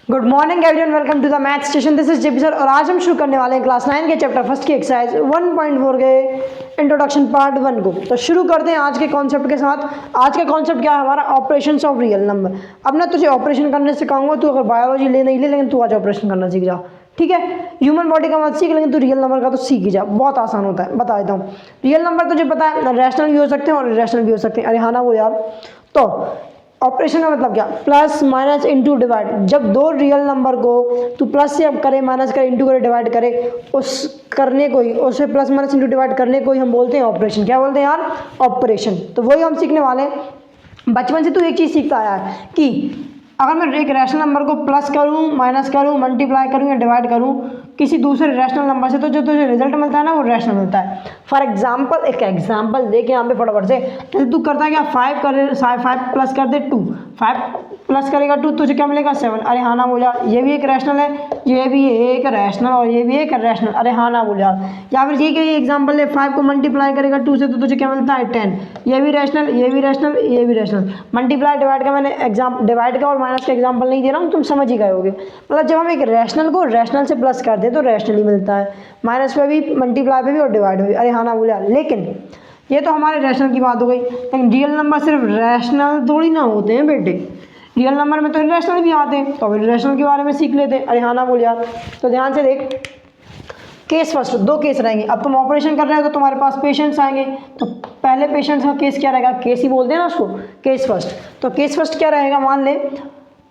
Good morning everyone, welcome to the math station. This is JP sir और आज हम शुरू करने वाले हैं क्लास 9 के चैप्टर फर्स्ट की एक्सरसाइज 1.4 के इंट्रोडक्शन पार्ट 1 को। तो शुरू करते हैं आज के कॉन्सेप्ट के साथ। आज का कॉन्सेप्ट क्या है हमारा? Operations of real number. अब ना तुझे ऑपरेशन करने सिखाऊंगा, तू अगर बायोलॉजी ले नहीं ले लेकिन तू आज ऑपरेशन करना सीख जा, ठीक है। ह्यूमन बॉडी का मत सीख, लेकिन तू रियल नंबर का तो सीख ही जा, बहुत आसान होता है। बता देता हूँ, रियल नंबर तुझे पता है रैशनल भी हो सकते हैं और इरेशनल भी हो सकते हैं। अरे हाँ ना वो यार। तो ऑपरेशन का मतलब क्या? Plus minus into divide. जब दो रियल नंबर को तू प्लस से अब करे, माइनस करे, इंटू करे, डिवाइड करे, उस करने को ही, उससे प्लस माइनस इंटू डिवाइड करने को ही हम बोलते हैं ऑपरेशन। क्या बोलते हैं यार? ऑपरेशन। तो वही हम सीखने वाले हैं। बचपन से तू एक चीज़ सीखता आया है कि अगर मैं एक रैशनल नंबर को प्लस करूं, माइनस करूं, मल्टीप्लाई करूं या डिवाइड करूं किसी दूसरे रैशनल नंबर से, तो जो तुझे रिजल्ट मिलता है ना वो रैशनल मिलता है। फॉर एग्जांपल, एक एग्जांपल देखे यहाँ पे फटाफट से। जैसे तू करता है क्या, 5 प्लस कर दे 2, 5 प्लस करेगा 2, तुझे क्या मिलेगा? 7। अरे हाँ ना बोल यार, ये भी एक रैशनल है, ये भी एक रैशनल और ये भी एक रैशनल। अरे हाँ ना बोल यार। या फिर ये कि एग्जाम्पल है, 5 को मल्टीप्लाई करेगा 2 से, तो तुझे क्या मिलता है? 10। ये भी रैशनल, ये भी रैशनल, ये भी रैशनल। मल्टीप्लाई डिवाइड का मैंने डिवाइड का और माइनस का एग्जाम्पल नहीं दे रहा हूँ, तुम समझ ही गए होगे। मतलब जब हम एक रैशनल को रैशनल से प्लस कर दे तो रैशनल ही मिलता है, माइनस पे भी, मल्टीप्लाई पे भी और डिवाइड पे भी। अरे हाँ ना बोला। लेकिन ये तो हमारे रैशनल की बात हो गई, लेकिन रियल नंबर सिर्फ रैशनल थोड़ी ना होते हैं बेटे। रियल नंबर में तो इरेशनल भी आते हैं, तो अब इरेशनल के बारे में सीख लेते हैं। अरे हाँ ना बोल यार। तो ध्यान से देख, केस फर्स्ट, दो केस रहेंगे। अब तुम ऑपरेशन कर रहे हो तो तुम्हारे पास पेशेंट्स आएंगे, तो पहले पेशेंट्स का केस क्या रहेगा? केस ही बोलते हैं ना उसको, केस फर्स्ट। तो केस फर्स्ट क्या रहेगा? मान ले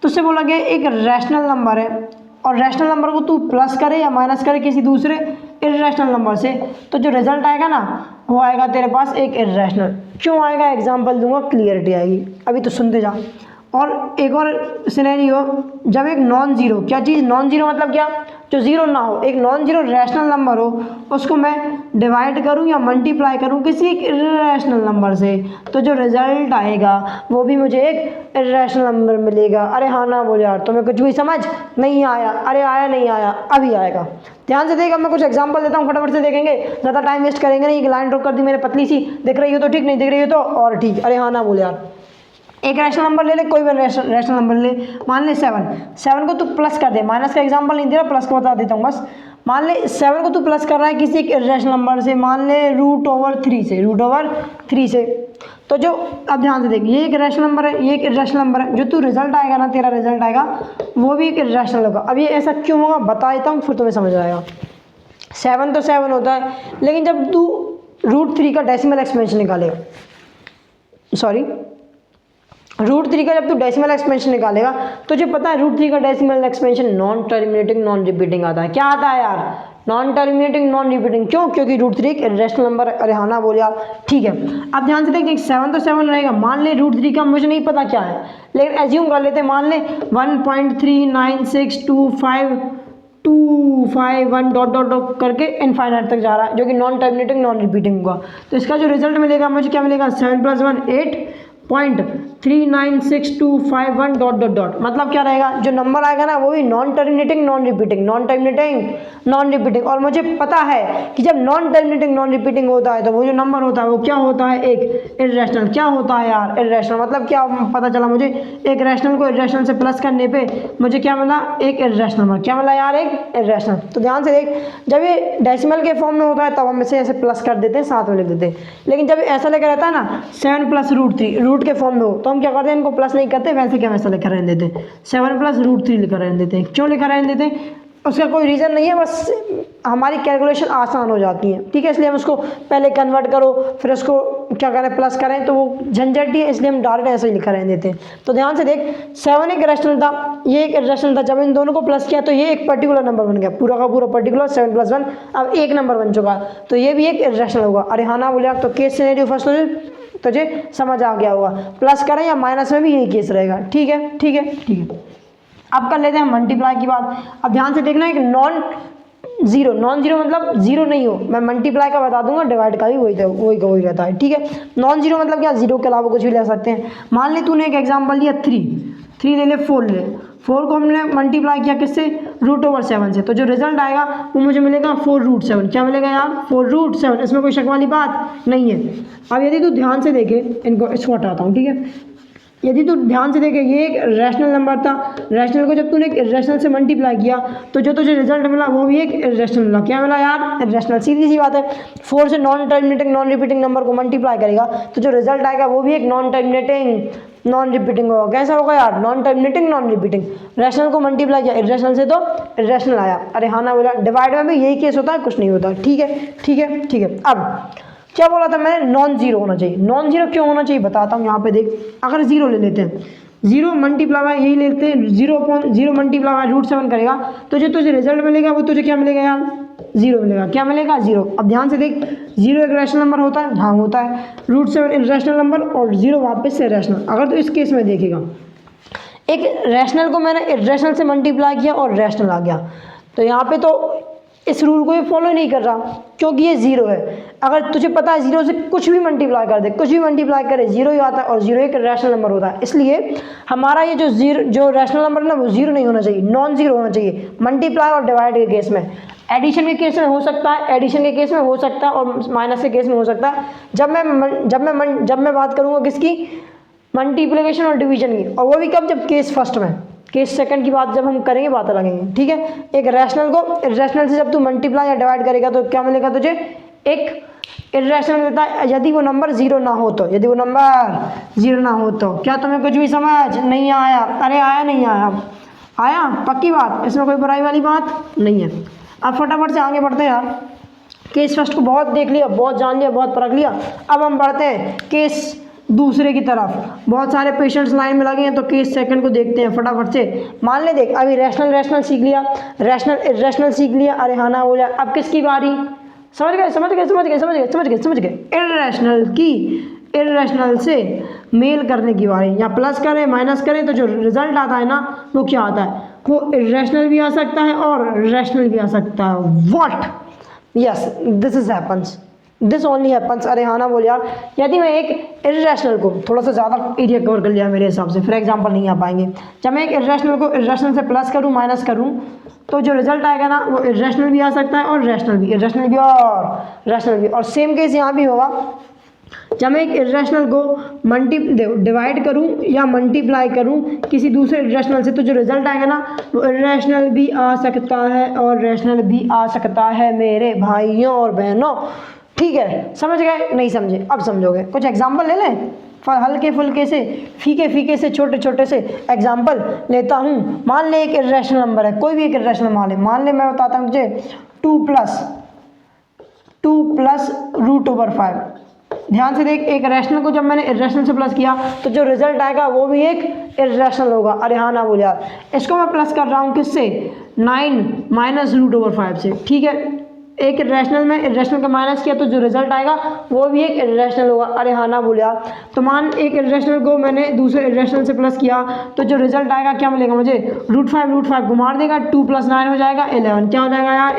तुझसे बोला गया एक रैशनल नंबर है और रैशनल नंबर को तू प्लस करे या माइनस करे किसी दूसरे इरेशनल नंबर से, तो जो रिजल्ट आएगा ना वो आएगा तेरे पास एक इरेशनल। क्यों आएगा? एग्जांपल दूंगा, क्लियरिटी आएगी। अभी तो सुनते जा। और एक और सिनेरियो, जब एक नॉन जीरो, क्या चीज़ नॉन जीरो मतलब क्या? जो जीरो ना हो, एक नॉन जीरो रैशनल नंबर हो, उसको मैं डिवाइड करूं या मल्टीप्लाई करूं किसी एक इरेशनल नंबर से, तो जो रिजल्ट आएगा वो भी मुझे एक इरेशनल नंबर मिलेगा। अरे हाँ ना बोल यार। तुम्हें कुछ भी समझ नहीं आया? अरे आया नहीं आया, अभी आएगा। ध्यान से देख, अब मैं कुछ एग्जांपल देता हूँ, फटाफट से देखेंगे, ज़्यादा टाइम वेस्ट करेंगे नहीं। एक लाइन ड्रॉ कर दी मैंने पतली सी, दिख रही हो तो ठीक, नहीं दिख रही हो तो और ठीक। अरे हाँ ना बोल यार। एक रैशनल नंबर ले ले, कोई भी रैशनल नंबर ले। मान ले 7 को तू प्लस कर दे, माइनस का एग्जांपल नहीं दे रहा, प्लस को बता देता हूँ बस। मान ले 7 को तू प्लस कर रहा है किसी एक रैशनल नंबर से, मान ले √3 से, √3 से। तो जो, अब ध्यान से देख, ये एक रैशनल नंबर है, ये एक इरेशनल नंबर है। जो तू रिजल्ट आएगा ना, तेरा रिजल्ट आएगा वो भी एक इरेशनल होगा। अब ये ऐसा क्यों होगा बता देता हूँ, फिर तुम्हें समझ आएगा। 7 तो 7 होता है, लेकिन जब तू √3 का डेसिमल एक्सपेंशन निकालेगा, सॉरी √3 का जब तू डेसिमल एक्सपेंशन निकालेगा, तुझे पता है √3 का decimal expansion non terminating non repeating आता है। क्या आता है यार? Non terminating non repeating. क्यों? क्योंकि √3 एक इरेशनल नंबर है। अरे हाँ ना बोल यार। ठीक है, अब ध्यान से देख, 7 तो 7 रहेगा। मान ले √3 का मुझे नहीं पता क्या है, लेकिन एज्यूम कर लेते हैं, मान ले 1.39625 डॉट डॉट डॉट करके इनफाइनाइट तक जा रहा है, जो कि नॉन टर्मिनेटिंग नॉन रिपीटिंग होगा। तो इसका जो रिजल्ट मिलेगा मुझे क्या मिलेगा? 7 + 1 8.39625 डॉट डॉट डॉट। मतलब क्या रहेगा? जो नंबर आएगा ना वो भी non terminating non repeating, non terminating non repeating. और मुझे पता है कि जब नॉन टर्मिनेटिंग नॉन रिपीटिंग होता है तो वो जो नंबर होता है वो क्या होता है? एक इरेशनल। क्या होता है यार? इरेशनल। मतलब क्या पता चला मुझे? एक रैशनल को इरेशनल से प्लस करने पे मुझे क्या मिला? एक इरेशनल नंबर। क्या मिला यार? एक इरेशनल। तो ध्यान से देख, जब ये डेसिमल के फॉर्म में होता है तब हम इसे ऐसे प्लस कर देते हैं, साथ में लिख देते हैं। लेकिन जब ऐसा लेकर रहता है ना 7 + √3 रूट के फॉर्म में हो, तो हम क्या करते हैं? इनको प्लस नहीं करते, वैसे क्या वैसा लिखा रहने देते हैं। 7 + √3 लिखा रहने देते हैं। क्यों लिखा रहने देते हैं? उसका कोई रीज़न नहीं है, बस हमारी कैलकुलेशन आसान हो जाती है, ठीक है। इसलिए हम उसको पहले कन्वर्ट करो, फिर उसको क्या करें? प्लस करें, तो वो झंझट ही है, इसलिए हम डायरेक्ट ऐसे ही लिखा रहने देते हैं। तो ध्यान से देख, 7 एक रैशनल था, ये एक रैशनल था। जब इन दोनों को प्लस किया तो ये एक पर्टिकुलर नंबर बन गया, पूरा का पूरा पर्टिकुलर 7 + 1 अब एक नंबर बन चुका, तो ये भी एक रैशनल होगा। अरे हाँ ना बोले। तो केस सिनेरियो फर्स्ट तुझे समझ आ गया होगा। प्लस करें या माइनस में भी यही केस रहेगा, ठीक है ठीक है ठीक है। अब कर लेते हैं मल्टीप्लाई की बात। अब ध्यान से देखना, एक नॉन जीरो मतलब जीरो नहीं हो, मैं मल्टीप्लाई का बता दूंगा, डिवाइड का भी वही रहता है, ठीक है। नॉन जीरो मतलब क्या? जीरो के अलावा कुछ भी ले सकते हैं। मान ले तूने एक एग्जांपल लिया 3 ले ले, 4 ले, 4 को हमने मल्टीप्लाई किया किससे? √7 से, तो जो रिजल्ट आएगा वो मुझे मिलेगा 4√7। क्या मिलेगा यार? 4√7। इसमें कोई शक वाली बात नहीं है। अब यदि तू ध्यान से देखे, इसको हटाता हूँ, ठीक है। यदि तू ध्यान से देखे ये एक रैशनल नंबर था, रैशनल को जब तूने एक इर्रेशनल से मल्टीप्लाई किया तो जो तुझे रिजल्ट मिला वो भी एक इर्रेशनल मिला। क्या मिला यार? इर्रेशनल। सीधी सी बात है, 4 से non terminating non repeating number को मल्टीप्लाई करेगा तो जो रिजल्ट आएगा वो भी एक नॉन टर्मिनेटिंग नॉन रिपीटिंग होगा। कैसा होगा यार? Non terminating non repeating. Rational को मल्टीप्लाई किया इर्रेशनल से तो इर्रेशनल आया। अरे हाँ ना बोला। डिवाइड में भी यही केस होता है, कुछ नहीं होता। ठीक है ठीक है ठीक है। अब क्या बोला था मैंने? नॉन जीरो होना चाहिए। नॉन जीरो क्यों होना चाहिए बताता हूँ। यहाँ पे देख, अगर जीरो ले लेते हैं, जीरो मल्टीप्लाई बाय यही लेते हैं, 0 मल्टीप्लाई बाय √7 करेगा तो जो तुझे रिजल्ट मिलेगा वो तुझे क्या मिलेगा यार? जीरो मिलेगा। क्या मिलेगा? जीरो। अब ध्यान से देख, जीरो एक रैशनल नंबर होता है? हाँ होता है। √7 इर्रेशनल नंबर और जीरो वापस से रैशनल। अगर तो इस केस में देखेगा, एक रैशनल को मैंने इर्रेशनल से मल्टीप्लाई किया और रैशनल आ गया, तो यहाँ पे तो इस रूल को ये फॉलो नहीं कर रहा क्योंकि ये जीरो है। अगर तुझे पता है जीरो से कुछ भी मल्टीप्लाई कर दे, कुछ भी मल्टीप्लाई करे जीरो ही आता है और जीरो एक रैशनल नंबर होता है। इसलिए हमारा ये जो रैशनल नंबर है ना वो जीरो नहीं होना चाहिए, नॉन जीरो होना चाहिए। मल्टीप्लाई और डिवाइड के केस में, एडिशन के केस में हो सकता है, एडिशन के केस में हो सकता है और माइनस के केस में हो सकता है। जब मैं बात करूँगा किसकी? मल्टीप्लिकेशन और डिवीजन की, और वो भी कब? जब केस फर्स्ट में। केस सेकंड की बात जब हम करेंगे बात लगेंगे। ठीक है। एक रैशनल को इर्रेशनल से जब तू मल्टीप्लाई या डिवाइड करेगा तो क्या मिलेगा तुझे? एक इर्रेशनल मिलता है यदि वो नंबर जीरो ना हो तो। यदि वो नंबर जीरो ना हो तो। क्या तुम्हें कुछ भी समझ नहीं आया? अरे आया नहीं आया? आया? पक्की बात, इसमें कोई बुराई वाली बात नहीं है। अब फटाफट से आगे बढ़ते हैं यार। केस फर्स्ट को बहुत देख लिया, बहुत जान लिया, बहुत परख लिया। अब हम बढ़ते हैं केस दूसरे की तरफ। बहुत सारे पेशेंट्स लाइन में लगे हैं तो केस सेकंड को देखते हैं फटाफट से। मान ले देख, अभी रैशनल सीख लिया, रैशनल सीख लिया। अरे हाँ ना हो जाए। अब किसकी बारी? समझ गए। इर्रेशनल से मेल करने की बारी। या प्लस करें माइनस करें तो जो रिजल्ट आता है ना वो क्या आता है? वो इर्रेशनल भी आ सकता है और रैशनल भी आ सकता है। What? Yes, this only happens. अरे हाँ ना बोल यार। यदि मैं एक इर्रेशनल को, थोड़ा सा ज़्यादा एरिया कवर कर लिया मेरे हिसाब से, फॉर एग्जांपल नहीं आ पाएंगे। जब मैं एक इर्रेशनल को इर्रेशनल से प्लस करूँ माइनस करूँ तो जो रिजल्ट आएगा ना वो इर्रेशनल भी आ सकता है और रैशनल भी, इर्रेशनल भी और रैशनल भी। और सेम केस यहाँ भी होगा। जब मैं एक इर्रेशनल को डिवाइड करूँ या मल्टीप्लाई करूँ किसी दूसरे इर्रेशनल से तो जो रिजल्ट आएगा ना वो इर्रेशनल भी आ सकता है और रैशनल भी आ सकता है मेरे भाइयों और बहनों। ठीक है, समझ गए? नहीं समझे? अब समझोगे। कुछ एग्जाम्पल ले लें, हल्के फुल्के से, फीके से, छोटे से एग्जाम्पल लेता हूँ। मान ले एक इर्रेशनल नंबर है, कोई भी एक इर्रेशनल मान ले मैं बताता हूँ तुझे 2 प्लस √5। ध्यान से देख, एक रैशनल को जब मैंने इर्रेशनल से प्लस किया तो जो रिजल्ट आएगा वो भी एक इर्रेशनल होगा। अरे हाँ ना बोल यार। इसको मैं प्लस कर रहा हूँ किससे? 9 माइनस √5 से। ठीक है। एक इर्रेशनल में इर्रेशनल का माइनस किया तो जो रिजल्ट आएगा वो भी एक इर्रेशनल होगा। अरे हाँ ना बोल यार। तो मान एक इर्रेशनल को मैंने दूसरे इर्रेशनल से प्लस किया तो जो रिजल्ट आएगा क्या मिलेगा मुझे? √5 को मार देगा, 2 + 9 हो जाएगा 11। क्या हो जाएगा यार?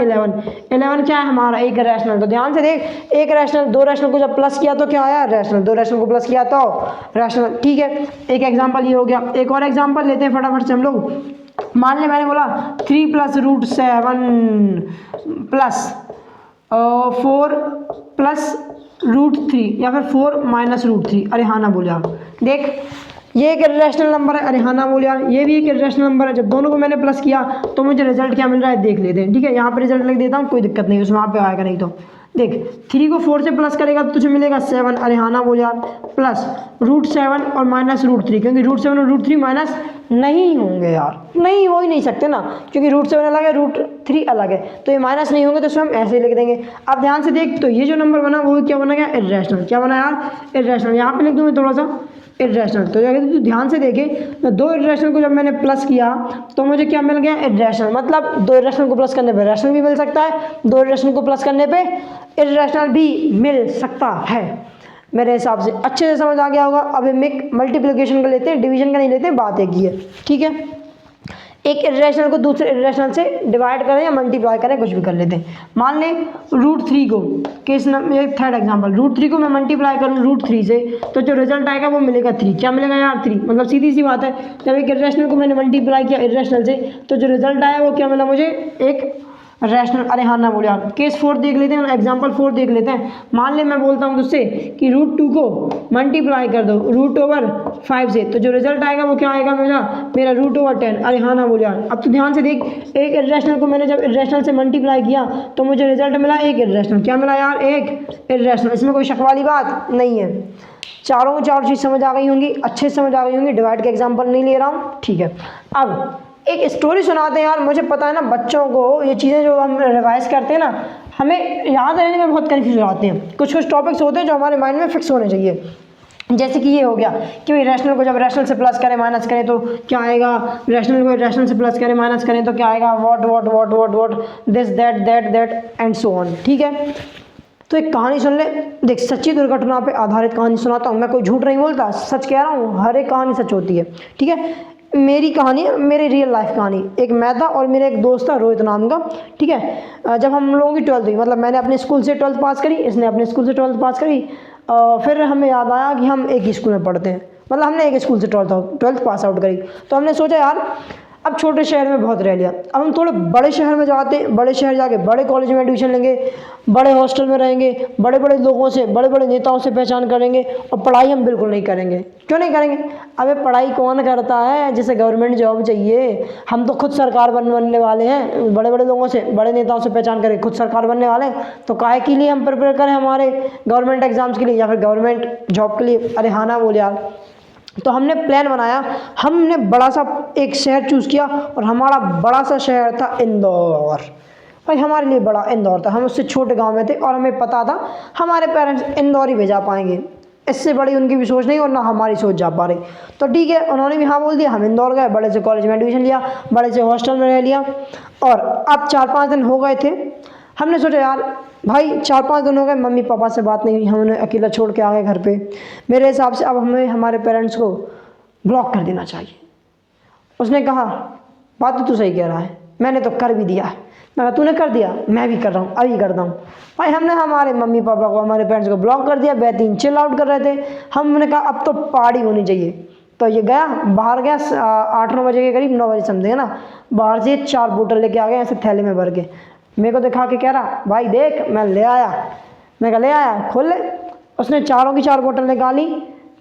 11 क्या है हमारा? एक रैशनल। तो ध्यान से देख, एक रैशनल, दो रैशनल को जब प्लस किया तो क्या आया? रैशनल। दो रैशनल को प्लस किया तो रैशनल। ठीक है, एक एग्जाम्पल ये हो गया। एक और एग्जाम्पल लेते हैं फटाफट से हम लोग। मान ले मैंने बोला 3 + √7 प्लस 4 + √3 या फिर 4 - √3। अरे हाँ ना बोल यार। देख, ये एक इर्रेशनल नंबर है। अरे हाँ ना बोल यार। ये भी एक इर्रेशनल नंबर है। जब दोनों को मैंने प्लस किया तो मुझे रिजल्ट क्या मिल रहा है देख लेते हैं। ठीक है, यहाँ पे रिजल्ट लिख देता हूँ, कोई दिक्कत नहीं, उसमें वहाँ पे आएगा नहीं तो। देख, 3 को 4 से प्लस करेगा तो तुझे मिलेगा 7। अरे हाँ ना बोल यार। प्लस √7 और माइनस √3, क्योंकि √7 और √3 माइनस नहीं होंगे यार, नहीं हो ही नहीं सकते ना, क्योंकि √7 अलग है, √3 अलग है, तो ये माइनस नहीं होंगे तो इसमें हम ऐसे ही लिख देंगे। अब ध्यान से देख, तो ये जो नंबर बना वो क्या बना गया? इर्रेशनल। क्या बना यार? इर्रेशनल। यहाँ पे लिख दूँ मैं थोड़ा सा इर्रेशनल। तो अगर तू ध्यान से देखे तो दो इर्रेशनल को जब मैंने प्लस किया तो मुझे क्या मिल गया? इर्रेशनल। मतलब दो इर्रेशनल को प्लस करने पे रैशनल भी मिल सकता है, दो इर्रेशनल को प्लस करने पे इर्रेशनल भी मिल सकता है। मेरे हिसाब से अच्छे से समझ आ गया होगा। अब मल्टीप्लिकेशन का लेते हैं, डिवीजन का नहीं लेते, बात एक ही है। ठीक है, एक इर्रेशनल को दूसरे इर्रेशनल से डिवाइड करें या मल्टीप्लाई करें, कुछ भी कर लेते हैं। मान लें √3 को, केस नंबर थर्ड एग्जांपल, √3 को मैं मल्टीप्लाई करूं √3 से तो जो रिजल्ट आएगा वो मिलेगा 3। क्या मिलेगा यार? 3। मतलब सीधी सी बात है, जब एक इर्रेशनल को मैंने मल्टीप्लाई किया इर्रेशनल से तो जो रिजल्ट आया वो क्या मिला मुझे? एक रैशनल, अरे हाँ ना बोले यार, केस 4 देख लेते हैं, एग्जाम्पल 4 देख लेते हैं। मान ले मैं बोलता हूँ तुझसे कि रूट 2 को मल्टीप्लाई कर दो √5 से, तो जो रिजल्ट आएगा वो क्या आएगा मेरा √10। अरे हाँ ना बोले यार। अब तो ध्यान से देख, एक इर्रेशनल को मैंने जब इर्रेशनल से मल्टीप्लाई किया तो मुझे रिजल्ट मिला एक इर्रेशनल। क्या मिला यार? एक इर्रेशनल। इसमें कोई शक वाली बात नहीं है। चारों को चार चीज़ समझ आ गई होंगी, अच्छे से समझ आ गई होंगी। डिवाइड के एग्जाम्पल नहीं ले रहा हूँ, ठीक है। अब एक स्टोरी सुनाते हैं यार। मुझे पता है ना, बच्चों को ये चीज़ें जो हम रिवाइज करते हैं ना, हमें याद रहने में बहुत कन्फ्यूज हो जाते हैं। कुछ कुछ टॉपिक्स होते हैं जो हमारे माइंड में फिक्स होने चाहिए। जैसे कि ये हो गया कि भाई रैशनल को जब रैशनल से प्लस करें माइनस करें तो क्या आएगा, रैशनल को रैशनल से प्लस करें माइनस करें तो क्या आएगा, what what what what what, this that that that and so on, ठीक है। तो एक कहानी सुन ले, देख सच्ची दुर्घटना पे आधारित कहानी सुनाता हूँ मैं, कोई झूठ नहीं बोलता, सच कह रहा हूँ, हर एक कहानी सच होती है, ठीक है। मेरी कहानी है, मेरी रियल लाइफ कहानी। एक मैं था और मेरा एक दोस्त था रोहित नाम का, ठीक है। जब हम लोगों की 12th हुई, मतलब मैंने अपने स्कूल से 12th पास करी, इसने अपने स्कूल से 12th पास करी। फिर हमें याद आया कि हम एक ही स्कूल में पढ़ते हैं, मतलब हमने एक स्कूल से 12th पास आउट करी। तो हमने सोचा यार अब छोटे शहर में बहुत रह लिया, अब हम थोड़े बड़े शहर में जाते हैं, बड़े शहर जाके बड़े कॉलेज में एडमिशन लेंगे, बड़े हॉस्टल में रहेंगे, बड़े बड़े लोगों से, बड़े बड़े नेताओं से पहचान करेंगे, और पढ़ाई हम बिल्कुल नहीं करेंगे। क्यों नहीं करेंगे? अबे पढ़ाई कौन करता है जिसे गवर्नमेंट जॉब चाहिए? हम तो खुद सरकार बनने वाले हैं, बड़े बड़े लोगों से, बड़े नेताओं से पहचान करें, खुद सरकार बनने वाले हैं। तो काहे के लिए हम प्रिपेयर करें हमारे गवर्नमेंट एग्जाम्स के लिए या फिर गवर्नमेंट जॉब के लिए? अरे हाँ ना बोल यार। तो हमने प्लान बनाया, हमने बड़ा सा एक शहर चूज़ किया, और हमारा बड़ा सा शहर था इंदौर। भाई हमारे लिए बड़ा इंदौर था, हम उससे छोटे गांव में थे, और हमें पता था हमारे पेरेंट्स इंदौर ही भेजा पाएंगे, इससे बड़ी उनकी भी सोच नहीं और ना हमारी सोच जा पा रही। तो ठीक है, उन्होंने भी हाँ बोल दिया, हम इंदौर गए, बड़े से कॉलेज में एडमिशन लिया, बड़े से हॉस्टल में रह लिया। और अब 4-5 दिन हो गए थे, हमने सोचा यार भाई 4-5 दिन हो गए, मम्मी पापा से बात नहीं हुई, हम उन्हें अकेला छोड़ के आ गए घर पे। मेरे हिसाब से अब हमें हमारे पेरेंट्स को ब्लॉक कर देना चाहिए। उसने कहा बात तो तू सही कह रहा है, मैंने तो कर भी दिया है। मैं कहा तूने कर दिया? मैं भी कर रहा हूँ, अभी करता हूँ। भाई हमने हमारे मम्मी पापा को, हमारे पेरेंट्स को ब्लॉक कर दिया। बेहतरीन चिल आउट कर रहे थे, हमने कहा अब तो पार्टी होनी चाहिए। तो ये गया, बाहर गया 8-9 बजे के करीब, 9 बजे समझे ना, बाहर से 4 बोतल लेके आ गया ऐसे थैले में भर के। मेरे को दिखा के कह रहा भाई देख मैं ले आया। मैं कहा ले आया, खोल ले। उसने चारों की 4 बोतल निकाली,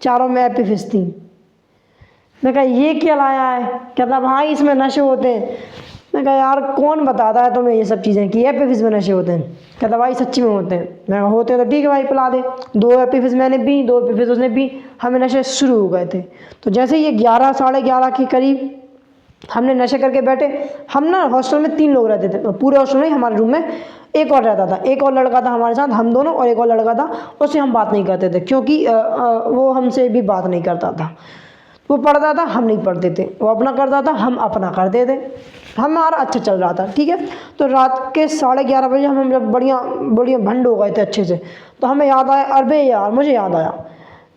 चारों में एपी फिज थी। मैं कहा ये क्या लाया है? कहता भाई इसमें नशे होते हैं। मैं कहा यार कौन बताता है तुम्हें ये सब चीज़ें कि एपी फिज में नशे होते हैं? कहता भाई सच्ची में होते हैं। मैं कहा होते हैं तो ठीक है भाई पिला दे। 2 एपी फिज मैंने पी, 2 एपी फिज उसने पी, हमें नशे शुरू हो गए थे। तो जैसे ये 11 साढ़े 11 के करीब हमने नशे करके बैठे। हम ना हॉस्टल में 3 लोग रहते थे, पूरे हॉस्टल में, हमारे रूम में एक और रहता था, एक और लड़का था हमारे साथ, हम दोनों, और एक और लड़का था, उससे हम बात नहीं करते थे क्योंकि वो हमसे भी बात नहीं करता था। वो पढ़ता था, हम नहीं पढ़ते थे, वो अपना करता था, हम अपना करते थे, हमारा अच्छा चल रहा था, ठीक है। तो रात के 11:30 बजे हम जब बढ़िया बढ़िया भंड हो गए थे अच्छे से, तो हमें याद आया, अरे यार मुझे याद आया,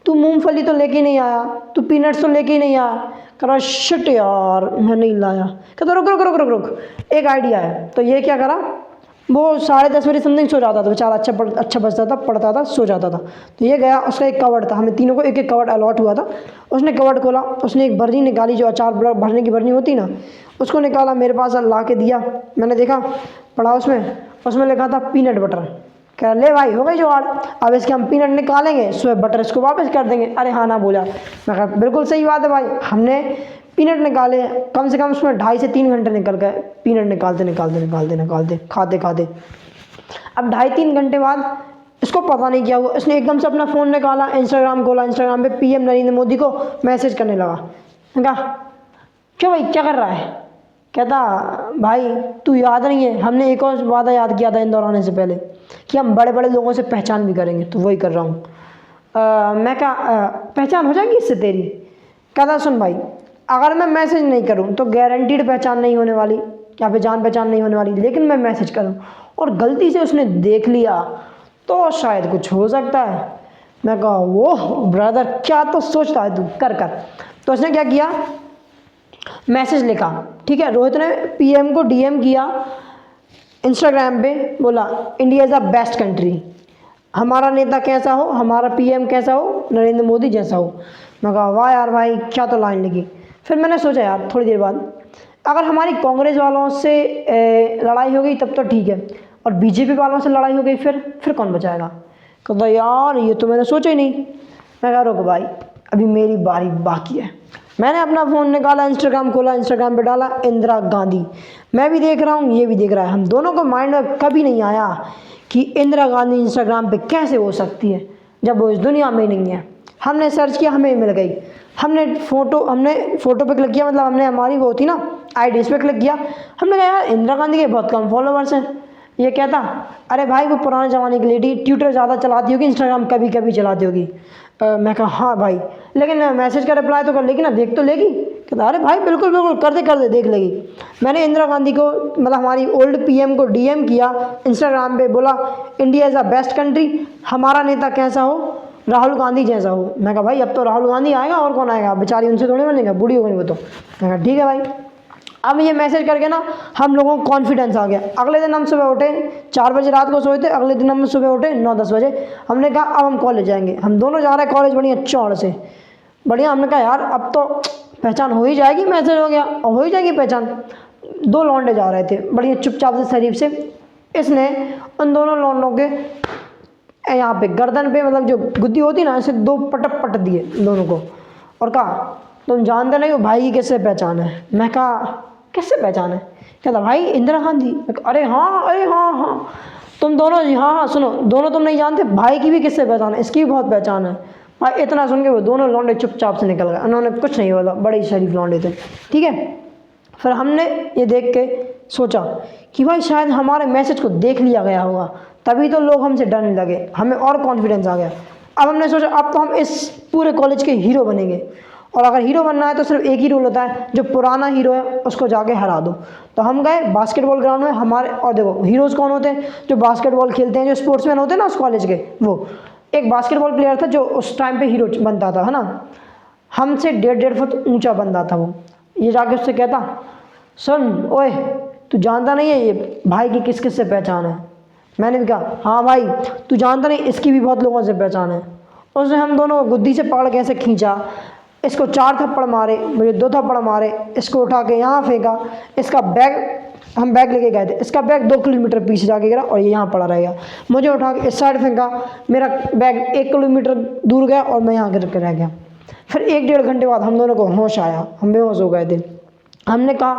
तू मूंगफली तो लेके नहीं आया, तू पीनट्स तो लेके ही नहीं आया। करा शिट यार मैं नहीं लाया। कहता रुक रुक रुक रुक रुक, एक आइडिया है। तो ये क्या करा, वो 10:30 बजे समथिंग सो जाता था बेचारा, अच्छा बचता था, पढ़ता था, सो जाता था। तो ये गया, उसका एक कवर्ड था, हमें तीनों को एक एक कवर्ड अलॉट हुआ था। उसने कवर्ड खोला, उसने एक बर्नी निकाली, जो अचार भरने की बर्नी होती ना, उसको निकाला, मेरे पास ला के दिया। मैंने देखा, पढ़ा, उसमें लिखा था पीनट बटर। कह ले भाई हो गई जुगाड़, अब इसके हम पीनट निकालेंगे, सुबह बटर इसको वापस कर देंगे। अरे हाँ ना बोला। मैं कहा बिल्कुल सही बात है भाई। हमने पीनट निकाले, कम से कम उसमें 2.5 से 3 घंटे निकल गए, पीनट निकालते खाते। अब 2.5-3 घंटे बाद इसको पता नहीं क्या हुआ, इसने एकदम से अपना फ़ोन निकाला, इंस्टाग्राम खोला, इंस्टाग्राम पे PM नरेंद्र मोदी को मैसेज करने लगा। मैं कहा क्यों भाई क्या कर रहा है? कहता भाई तू याद नहीं है, हमने एक और वादा याद किया था इंदौर आने से पहले कि हम बड़े बड़े लोगों से पहचान भी करेंगे, तो वही कर रहा हूँ। मैं कहा पहचान हो जाएगी इससे तेरी? कहता सुन भाई, अगर मैं मैसेज नहीं करूँ तो गारंटीड पहचान नहीं होने वाली, या फिर जान पहचान नहीं होने वाली, लेकिन मैं मैसेज करूँ और गलती से उसने देख लिया तो शायद कुछ हो सकता है। मैं कहा वो ब्रदर क्या तो सोचता है तू, कर। तो उसने क्या किया, मैसेज लिखा, ठीक है। रोहित ने PM को DM किया इंस्टाग्राम पे, बोला India is the best country, हमारा नेता कैसा हो, हमारा PM कैसा हो, नरेंद्र मोदी जैसा हो। मैं कहा वाह यार भाई क्या तो लाइन लिखी। फिर मैंने सोचा यार थोड़ी देर बाद, अगर हमारी कांग्रेस वालों से लड़ाई हो गई तब तो ठीक है, और बीजेपी वालों से लड़ाई हो गई फिर कौन बचाएगा? कहता यार ये तो मैंने सोचा ही नहीं। मैं कह रुको भाई, अभी मेरी बारी बाकी है। मैंने अपना फ़ोन निकाला, इंस्टाग्राम खोला, इंस्टाग्राम पे डाला इंदिरा गांधी। मैं भी देख रहा हूँ, ये भी देख रहा है। हम दोनों को माइंड में कभी नहीं आया कि इंदिरा गांधी इंस्टाग्राम पे कैसे हो सकती है जब वो इस दुनिया में नहीं है। हमने सर्च किया, हमें मिल गई। हमने फ़ोटो पे क्लिक किया, मतलब हमने हमारी वो थी ना आईडी, इस पर क्लिक किया। हमने कहा यार इंदिरा गांधी के बहुत कम फॉलोवर्स हैं। ये कहता अरे भाई वो पुराने ज़माने की लेडी, ट्विटर ज़्यादा चलाती होगी, इंस्टाग्राम कभी कभी चलाती होगी। मैं कहा हाँ भाई, लेकिन मैसेज का रिप्लाई तो कर लेगी ना, देख तो लेगी। कहता अरे भाई बिल्कुल बिल्कुल कर दे देख लेगी। मैंने इंदिरा गांधी को, मतलब हमारी ओल्ड पीएम को डीएम किया इंस्टाग्राम पे, बोला India is a best country, हमारा नेता कैसा हो? राहुल गांधी जैसा हो। मैं कहा भाई अब तो राहुल गांधी आएगा, और कौन आएगा? बेचारी उनसे थोड़ी बनेगा, बूढ़ी हो गई वो तो। मैं कहा ठीक है भाई। अब ये मैसेज करके ना हम लोगों को कॉन्फिडेंस आ गया। अगले दिन हम सुबह उठे 4 बजे, रात को सोए थे, अगले दिन हम सुबह उठे 9-10 बजे। हमने कहा अब हम कॉलेज जाएंगे। हम दोनों जा रहे हैं कॉलेज, बढ़िया चौड़ से बढ़िया। हमने कहा यार अब तो पहचान हो ही जाएगी, मैसेज हो गया और हो ही जाएगी पहचान। 2 लौंडे जा रहे थे बढ़िया चुपचाप से, शरीफ से। इसने उन दोनों लौंडों के यहाँ पे गर्दन पे, मतलब जो गुद्दी होती ना, ऐसे 2 पटक पट दिए दोनों को, और कहा तुम जानते नहीं हो भाई की किससे पहचान है? मैं कहा किससे पहचान है? कहता भाई इंदिरा गांधी। अरे हाँ तुम दोनों जी, हाँ सुनो, दोनों तुम नहीं जानते, भाई की भी किससे पहचान है? इसकी भी बहुत पहचान है भाई। इतना सुन के वो दोनों लौंडे चुपचाप से निकल गए, उन्होंने कुछ नहीं बोला, बड़े ही शरीफ लौंडे थे। ठीक है, फिर हमने ये देख के सोचा कि भाई शायद हमारे मैसेज को देख लिया गया होगा, तभी तो लोग हमसे डरने लगे, हमें और कॉन्फिडेंस आ गया। अब हमने सोचा अब तो हम इस पूरे कॉलेज के हीरो बनेंगे, और अगर हीरो बनना है तो सिर्फ एक ही रूल होता है, जो पुराना हीरो है उसको जाके हरा दो। तो हम गए बास्केटबॉल ग्राउंड में हमारे, और देखो हीरोज़ कौन होते हैं? जो बास्केटबॉल खेलते हैं, जो स्पोर्ट्समैन होते हैं ना उस कॉलेज के। वो एक बास्केटबॉल प्लेयर था जो उस टाइम पे हीरो बनता था, है ना। हमसे 1.5 फुट ऊंचा बंदा था वो। ये जाके उससे कहता सुन ओए, तू जानता नहीं है ये भाई की किस किस से पहचान है? मैंने भी कहा हाँ भाई, तू जानता नहीं इसकी भी बहुत लोगों से पहचान है। उसने हम दोनों गुद्दी से पकड़ के ऐसे खींचा, इसको 4 थप्पड़ मारे, मुझे 2 थप्पड़ मारे, इसको उठा के यहाँ फेंका। इसका बैग, हम बैग लेके गए थे, इसका बैग 2 किलोमीटर पीछे जाके गिरा और ये यहाँ पड़ा रहेगा। मुझे उठा के इस साइड फेंका, मेरा बैग 1 किलोमीटर दूर गया और मैं यहाँ गिर के रह गया। फिर 1-1.5 घंटे बाद हम दोनों को होश आया, हम बेहोश हो गए थे। हमने कहा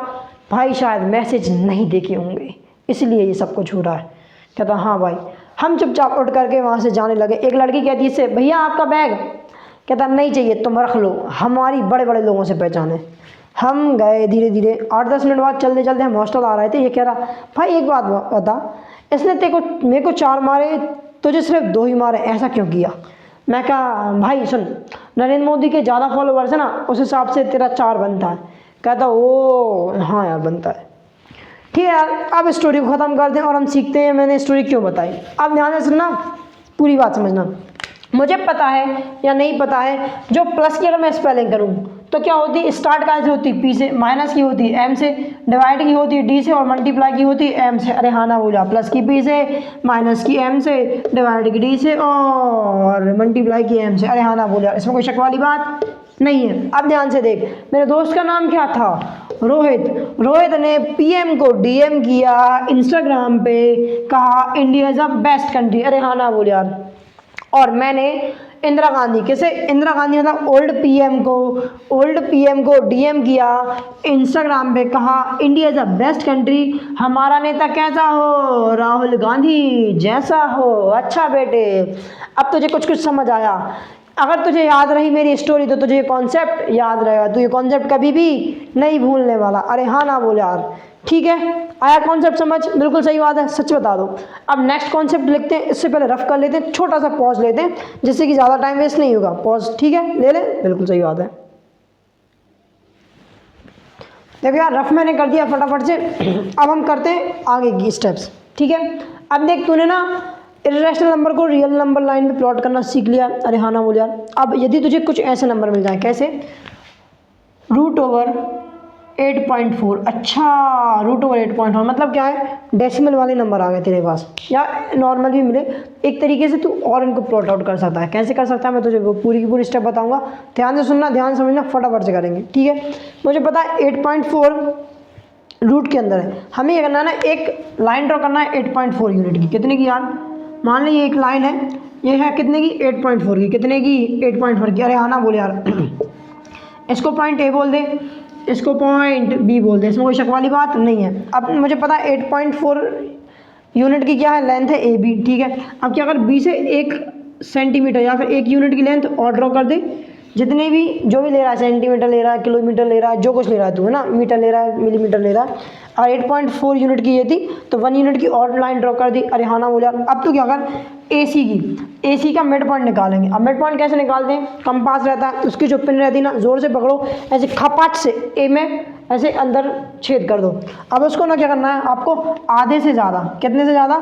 भाई शायद मैसेज नहीं देखे होंगे, इसलिए ये सब कुछ हो रहा है। कहता हाँ भाई। हम चुपचाप उठ करके वहाँ से जाने लगे। एक लड़की कहती इससे भैया आपका बैग। कहता नहीं चाहिए, तुम रख लो, हमारी बड़े बड़े लोगों से पहचान है। हम गए धीरे धीरे, 8-10 मिनट बाद चलते चलते हम हॉस्टल आ रहे थे। ये कह रहा भाई एक बात बता, इसने मेरे को 4 मारे, तुझे सिर्फ 2 ही मारे, ऐसा क्यों किया? मैं कहा भाई सुन, नरेंद्र मोदी के ज़्यादा फॉलोवर्स है ना, उस हिसाब से तेरा 4 बनता है। कहता ओ हाँ यार बनता है। ठीक है यार, अब स्टोरी को ख़त्म कर दें और हम सीखते हैं मैंने स्टोरी क्यों बताई। अब ध्यान से सुनना, पूरी बात समझना। मुझे पता है या नहीं पता है, जो प्लस की अगर मैं स्पेलिंग करूँ तो क्या होती? स्टार्ट कहाँ से होती? पी से, माइनस की होती एम से, डिवाइड की होती डी से, और मल्टीप्लाई की होती एम से। अरे हाँ ना बोला, प्लस की पी से, माइनस की एम से, डिवाइड की डी से, और मल्टीप्लाई की एम से। अरे हाँ ना बोला, इसमें कोई शक वाली बात नहीं है। अब ध्यान से देख, मेरे दोस्त का नाम क्या था? रोहित। रोहित ने पीएम को डीएम किया इंस्टाग्राम पे, कहा India is a best country. अरे हाँ ना बोल यार। और मैंने इंदिरा गांधी, कैसे? इंदिरा गांधी मतलब ओल्ड पीएम को डीएम किया इंस्टाग्राम पे, कहा India is a best country, हमारा नेता कैसा हो? राहुल गांधी जैसा हो। अच्छा बेटे, अब तुझे कुछ कुछ समझ आया। अगर तुझे याद रही मेरी स्टोरी तो तुझे ये कॉन्सेप्ट याद रहेगा, तू ये कॉन्सेप्ट कभी भी नहीं भूलने वाला। अरे हाँ ना बोले यार। ठीक है, आया कॉन्सेप्ट समझ? बिल्कुल सही बात है, सच बता दो। अब नेक्स्ट कॉन्सेप्ट लिखते हैं, इससे पहले रफ कर लेते हैं, छोटा सा पॉज लेते हैं जिससे कि ज़्यादा टाइम वेस्ट नहीं होगा। पॉज ठीक है, ले ले, बिल्कुल सही बात है। देखो यार, रफ मैंने कर दिया फटाफट से। अब हम करते हैं आगे की स्टेप्स। ठीक है, अब देख तूने ना इर्रेशनल नंबर को रियल नंबर लाइन में प्लॉट करना सीख लिया। अरे हाँ ना बोल यार। अब यदि तुझे कुछ ऐसे नंबर मिल जाए, कैसे? √8.4। अच्छा, √8.4 मतलब क्या है? डेसिमल वाले नंबर आ गए तेरे पास, या नॉर्मल भी मिले। एक तरीके से तू और इनको प्लॉट आउट कर सकता है। कैसे कर सकता है मैं तुझे वो पूरी की पूरी स्टेप बताऊंगा। ध्यान से सुनना, ध्यान समझना, फटाफट से करेंगे। ठीक है, मुझे पता है 8.4 रूट के अंदर है। हमें ये करना है ना, एक लाइन ड्रॉ करना है 8.4 यूनिट की। कितने की यार? मान लीजिए एक लाइन है, ये है कितने की? 8.4 की। कितने की? 8.4 की। अरे हाँ ना बोले यार इसको पॉइंट ए बोल दे, इसको पॉइंट बी बोल दे, इसमें कोई शक वाली बात नहीं है। अब मुझे पता है 8.4 यूनिट की क्या है, लेंथ है ए बी, ठीक है। अब क्या, अगर बी से 1 सेंटीमीटर या फिर 1 यूनिट की लेंथ और ड्रॉ कर दे, जितने भी जो भी ले रहा है, सेंटीमीटर ले रहा है, किलोमीटर ले रहा है, जो कुछ ले रहा है तू, है ना, मीटर ले रहा है, मिलीमीटर ले रहा है, और 8.4 यूनिट की ये थी, तो 1 यूनिट की और लाइन ड्रॉ कर दी। अरे हाँ ना बोला। अब तो क्या कर, ए सी का मिड पॉइंट निकालेंगे। अब मिड पॉइंट कैसे निकालते हैं? कंपास रहता है, उसकी जो पिन रहती है ना, जोर से पकड़ो, ऐसे खपाट से ए में ऐसे अंदर छेद कर दो। अब उसको ना क्या करना है आपको, आधे से ज़्यादा, कितने से ज़्यादा?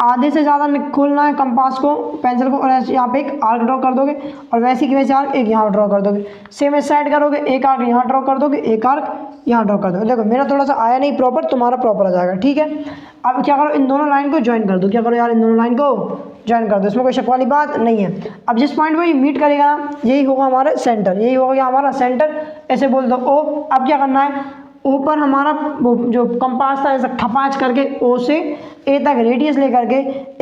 आधे से ज़्यादा खोलना है कंपास को, पेंसिल को, और ऐसे यहाँ पे एक आर्क ड्रॉ कर दोगे, और वैसे की वैसे आर्क एक यहाँ ड्रॉ कर दोगे। सेम इस साइड करोगे, एक आर्क यहाँ ड्रॉ कर दोगे, एक आर्क यहाँ ड्रॉ कर दोगे। देखो मेरा थोड़ा सा आया नहीं प्रॉपर, तुम्हारा प्रॉपर आ जाएगा, ठीक है। अब क्या करो, इन दोनों लाइन को ज्वाइन कर दो। क्या करो यार, इन दोनों लाइन को ज्वाइन कर दो, इसमें कोई शक वाली बात नहीं है। अब जिस पॉइंट पर ये मीट करेगा ना, यही होगा हमारा सेंटर, यही होगा हमारा सेंटर, ऐसे बोल दो ओ। अब क्या करना है, ऊपर हमारा वो जो कंपास था ऐसा खपाच करके ओ से ए तक रेडियस लेकर के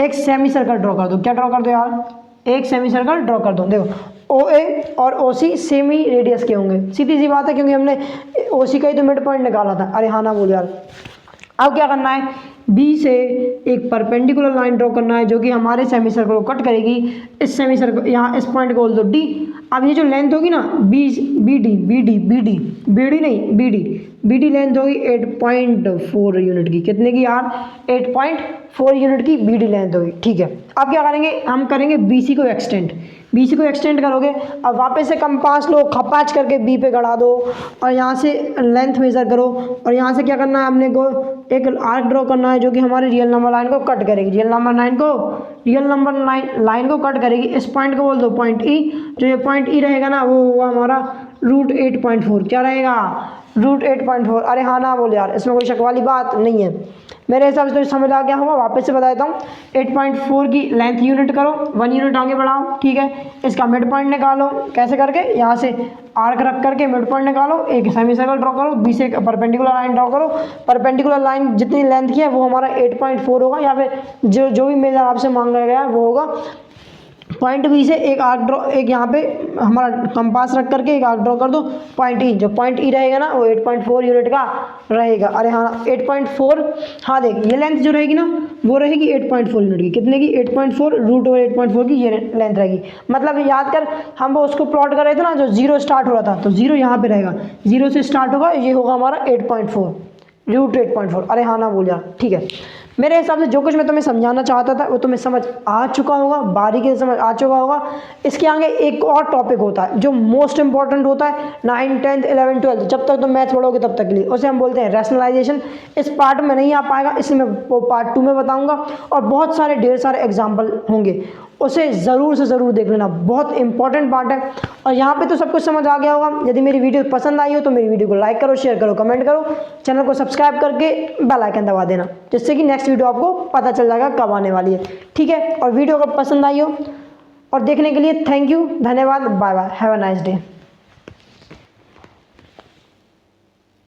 एक सेमी सर्कल ड्रॉ कर दो। क्या ड्रॉ कर दो यार? एक सेमी सर्कल ड्रॉ कर दो। देखो ओ ए और ओ सी सेम ही रेडियस के होंगे, सीधी सी बात है, क्योंकि हमने ओ सी का ही तो मिड पॉइंट निकाला था। अरे हाँ ना बोल यार। अब क्या करना है, बी से एक परपेंडिकुलर लाइन ड्रॉ करना है जो कि हमारे सेमी सर्कल को कट करेगी। इस सेमी सर्कल यहाँ इस पॉइंट को बोल दो डी। अब ये जो लेंथ होगी ना बी डी लेंथ होगी 8.4 यूनिट की। कितने की यार? 8.4 यूनिट की बी डी लेंथ होगी, ठीक है। अब क्या करेंगे, हम करेंगे बी सी को एक्सटेंड। बी सी को एक्सटेंड करोगे, अब वापस से कंपास लो, खपाच करके बी पे गड़ा दो, और यहाँ से लेंथ मेजर करो, और यहाँ से क्या करना है, हमने को एक आर्क ड्रॉ करना है जो कि हमारे रियल नंबर लाइन को कट करेगी। रियल नंबर लाइन को कट करेगी। इस पॉइंट को बोल दो पॉइंट ई। जो ये पॉइंट ई रहेगा ना, वो होगा हमारा रूट 8.4। क्या रहेगा? रूट 8.4। अरे हाँ ना बोल यार, इसमें कोई शक वाली बात नहीं है। मेरे हिसाब से तो समझ आ गया होगा। वापस से बता देता हूँ, 8.4 की लेंथ यूनिट करो, 1 यूनिट आगे बढ़ाओ, ठीक है। इसका मिड पॉइंट निकालो, कैसे करके, यहाँ से आर्क रख करके मिड पॉइंट निकालो, एक सेमी सर्कल ड्रॉ करो, बी से एक परपेंडिकुलर लाइन ड्रॉ करो। परपेंडिकुलर लाइन जितनी लेंथ की है वो हमारा 8.4 होगा, या फिर जो भी मेजर आपसे मांगा गया है वो होगा। पॉइंट बी से एक आर्क ड्रॉ, एक यहाँ पे हमारा कंपास रख करके एक आर्क ड्रॉ कर दो। पॉइंट ई, जो पॉइंट ई रहेगा ना वो 8.4 यूनिट का रहेगा। अरे हाँ 8.4, हाँ देख ये लेंथ जो रहेगी ना वो रहेगी 8.4 यूनिट की। कितने की? 8.4 रूट ओवर 8.4 की ये लेंथ रहेगी। मतलब याद कर, हम वो उसको प्लॉट कर रहे थे ना, जो जीरो स्टार्ट हो रहा था, तो जीरो यहाँ पे रहेगा, जीरो से स्टार्ट होगा, ये होगा हमारा 8.4 रूट 8.4। अरे हाँ ना बोल यार, ठीक है। मेरे हिसाब से जो कुछ मैं तुम्हें समझाना चाहता था वो तुम्हें समझ आ चुका होगा, बारीकी से समझ आ चुका होगा। इसके आगे एक और टॉपिक होता है जो मोस्ट इंपॉर्टेंट होता है 9th 10th 11th 12th, जब तक तुम मैथ पढ़ोगे तब तक के लिए, उसे हम बोलते हैं रैशनलाइजेशन। इस पार्ट में नहीं आ पाएगा, इसलिए मैं वो पार्ट 2 में बताऊंगा, और बहुत सारे ढेर सारे एग्जाम्पल होंगे, उसे ज़रूर से ज़रूर देख लेना, बहुत इंपॉर्टेंट पार्ट है। और यहाँ पे तो सब कुछ समझ आ गया होगा। यदि मेरी वीडियो पसंद आई हो तो मेरी वीडियो को लाइक करो, शेयर करो, कमेंट करो, चैनल को सब्सक्राइब करके बेल आइकन दबा देना, जिससे कि नेक्स्ट वीडियो आपको पता चल जाएगा कब आने वाली है, ठीक है। और वीडियो अगर पसंद आई हो और देखने के लिए थैंक यू, धन्यवाद, bye bye, have a nice day.